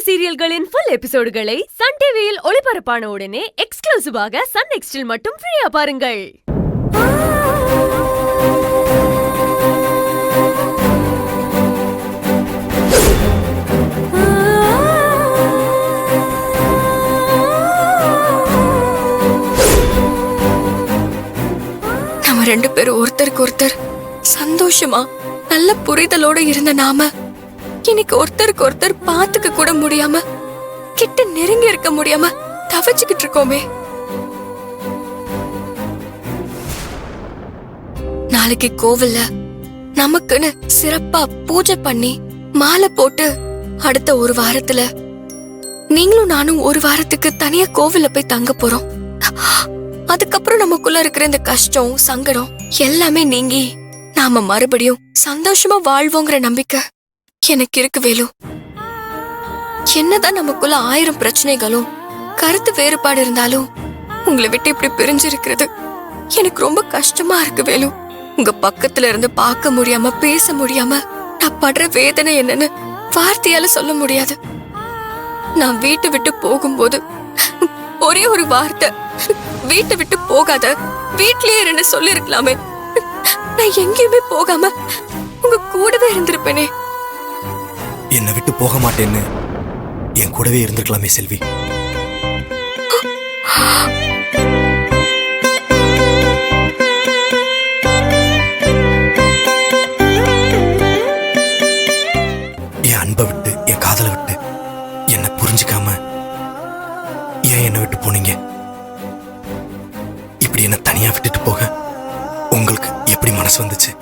சீரியல்களின் full எபிசோடுகளை Sun டிவியில் ஒளிபரப்பான உடனே எக்ஸ்க்ளூசிவாக சன் நெக்ஸ்டில் மட்டும் ஃப்ரீயா பாருங்கள். நம்ம ரெண்டு பேரும் ஒருத்தருக்கு ஒருத்தர் சந்தோஷமா நல்ல புரிதலோட இருந்த நாம இன்னைக்கு ஒருத்தருக்கு ஒருத்தர் பாத்துக்க கூட முடியாம கிட்ட நெருங்கி இருக்க முடியாம தவிச்சுக்கிட்டு இருக்கோமே. நாளைக்கு கோவில்ல நமக்குன்னு சிறப்பா பூஜை பண்ணி மாலை போட்டு அடுத்த ஒரு வாரத்துல நீங்களும் நானும் ஒரு வாரத்துக்கு தனியா கோவில்ல போய் தங்க போறோம். அதுக்கப்புறம் நமக்குள்ள இருக்கிற இந்த கஷ்டம் சங்கடம் எல்லாமே நீங்கி நாம மறுபடியும் சந்தோஷமா வாழ்வோங்கிற நம்பிக்கை எனக்கு இருக்கு வேலு. என்னதான் நமக்குள்ள 1000 பிரச்சனைகளும் கருத்து வேறுபாடு இருந்தாலும் உங்களை விட்டு இப்படி பிரிஞ்சிருக்கிறது எனக்கு ரொம்ப கஷ்டமா இருக்கு வேலு. உங்க பக்கத்துல இருந்து பார்க்க முடியாம பேச முடியாம நான் படுற வேதனை என்னன்னு வார்த்தையால சொல்ல முடியாது. நான் வீட்டை விட்டு போகும்போது ஒரே ஒரு வார்த்தை, வீட்டை விட்டு போகாத, வீட்லயே இருந்து சொல்லி இருக்கலாமே. நான் எங்கேயுமே போகாம உங்க கூடவே இருந்திருப்பேனே. என்னை விட்டு போக மாட்டேன்னு என் கூடவே இருந்திருக்கலாமே செல்வி. என் அன்பை விட்டு என் காதலை விட்டு என்னை புரிஞ்சுக்காம ஏன் என்னை விட்டு போனீங்க? இப்படி என்ன தனியா விட்டுட்டு போக உங்களுக்கு எப்படி மனசு வந்துச்சு?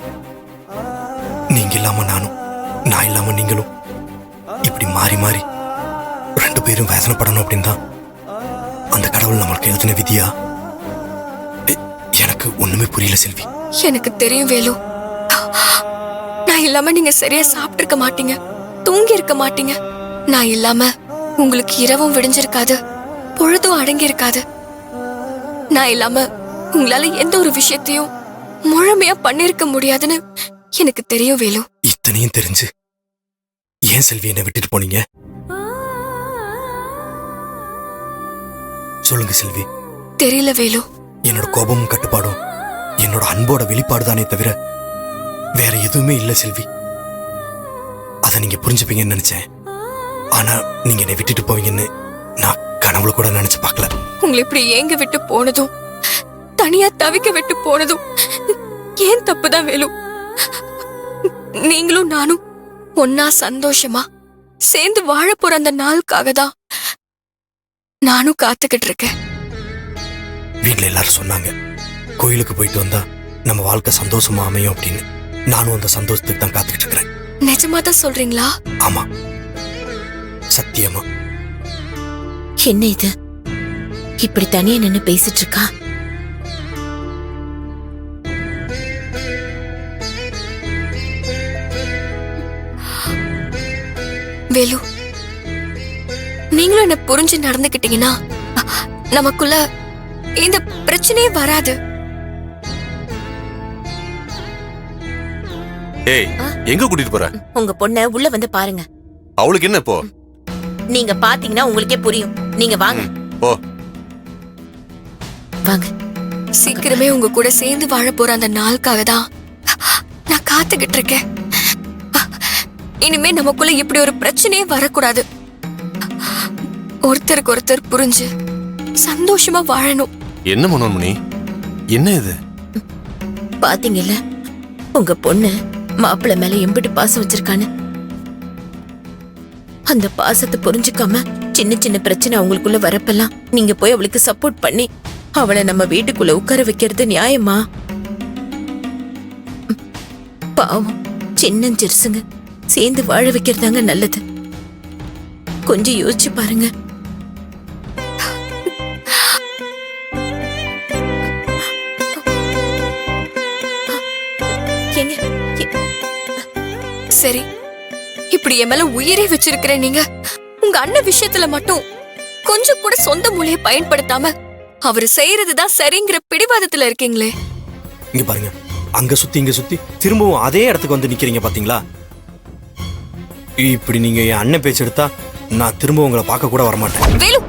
நீங்க இல்லாம நானும், நான் இல்லாம நீங்களும் இப்படி மாறி மாறி ரெண்டு பேரும் வேதனைப்படணும் அப்படின்னு தான் அந்த கடவுள் நம்மளுக்கு எழுதின விதியா? எனக்கு ஒண்ணுமே புரியல செல்வி. எனக்கு தெரியும் வேலு, நான் இல்லாம நீங்க சரியா சாப்பிட்டு இருக்க மாட்டீங்க, தூங்கி இருக்க மாட்டீங்க. நான் இல்லாம உங்களுக்கு இரவும் விடிஞ்சிருக்காது, பொழுதும் அடங்கி இருக்காது. நான் இல்லாம உங்களால எந்த ஒரு விஷயத்தையும் முழுமையா பண்ணிருக்க முடியாதுன்னு எனக்கு தெரியும் வேலு. இத்தனையும் தெரிஞ்சு ஏன் செல்வி என்னை விட்டுட்டு போனீங்க? சொல்லுங்க செல்வி. தெரியல வேலு. என்னோட கோபமும் கட்டுப்பாடும் என்னோட அன்போட வெளிப்பாடுதானே தவிர வேற எதுவுமே இல்ல செல்வி. அதை நீங்க புரிஞ்சுப்பீங்கன்னு நினைச்சேன். ஆனா நீங்க என்னை விட்டுட்டு போவீங்கன்னு நான் கனவுல கூட நினைச்சு பார்க்கல. உங்களை இப்படி ஏங்க விட்டு போனதும் தனியா தவிக்க விட்டு போனதும் ஏன் தப்புதான் வேலு. நீங்களும் நானும் ஒன்னா சந்தோஷமா சேர்ந்து வாழ போற அந்த நாளுக்காக தான் நானும் காத்துக்கிட்டு இருக்கேன். வீட்டுல எல்லாரும் சொன்னாங்க கோயிலுக்கு போயிட்டு வந்தா நம்ம வாழ்க்கை சந்தோஷமா அமையும் அப்படின்னு. நானும் அந்த சந்தோஷத்துக்கு தான் காத்துக்கிட்டு இருக்கிறேன். நிஜமா தான் சொல்றீங்களா? ஆமா, சத்தியமா. என்ன இது இப்படி தனியா நின்னு பேசிட்டு இருக்கா? வேலு, நீங்களும் என்ன புரிஞ்சு நடந்துக்கிட்டீங்கன்னா நமக்குள்ள இந்த பிரச்சனையே வராது. ஏய், எங்க கூட்டிட்டு போற? உங்க பொண்ண உள்ள வந்து பாருங்க. அவளுக்கு என்ன இப்போ? நீங்க பாத்தீங்கன்னா உங்களுக்கே புரியும். நீங்க வாங்க. போ. வாங்க. சீக்கிரமே உங்க கூட சேர்ந்து வாழ போற அந்த நாளுக்காக தான் நான் காத்துக்கிட்டு இருக்கேன். இனிமே நமக்குள்ள இப்படி ஒரு பிரச்சனையே வரக்கூடாது. ஒருத்தருக்கு ஒருத்தர் புரிஞ்சு சந்தோஷமா வாழணும். என்ன மனோன்மணி, என்ன இது? பாத்தீங்கல்ல உங்க பொண்ணு மாப்பிள்ளை மேல எம்பிட்டு பாசம் வச்சிருக்கான்னு. அந்த பாசத்தை புரிஞ்சுக்காம சின்ன சின்ன பிரச்சனை அவங்களுக்குள்ள வரப்பெல்லாம் நீங்க போய் அவளுக்கு சப்போர்ட் பண்ணி அவளை நம்ம வீட்டுக்குள்ள உட்கார வைக்கிறது நியாயமா? பாவம் சின்னஞ்சிறுசுங்க சேர்ந்து வாழ வைக்கிறதாங்க நல்லது. கொஞ்சம் யோசிச்சு பாருங்க. சரி, இப்படி என் மேல உயிரே வச்சிருக்கிற நீங்க உங்க அண்ணன் விஷயத்துல மட்டும் கொஞ்சம் கூட சொந்த மூளையை பயன்படுத்தாம அவரு செய்யறதுதான் சரிங்கிற பிடிவாதத்துல இருக்கீங்களே. இங்க பாருங்க, அங்க சுத்தி இங்க சுத்தி திரும்பவும் அதே இடத்துக்கு வந்து நிக்கிறீங்க பாத்தீங்களா? இப்படி நீங்க என் அண்ணன் பேச்சு எடுத்தா நான் திரும்ப உங்களை பார்க்க கூட வரமாட்டேன். வேலு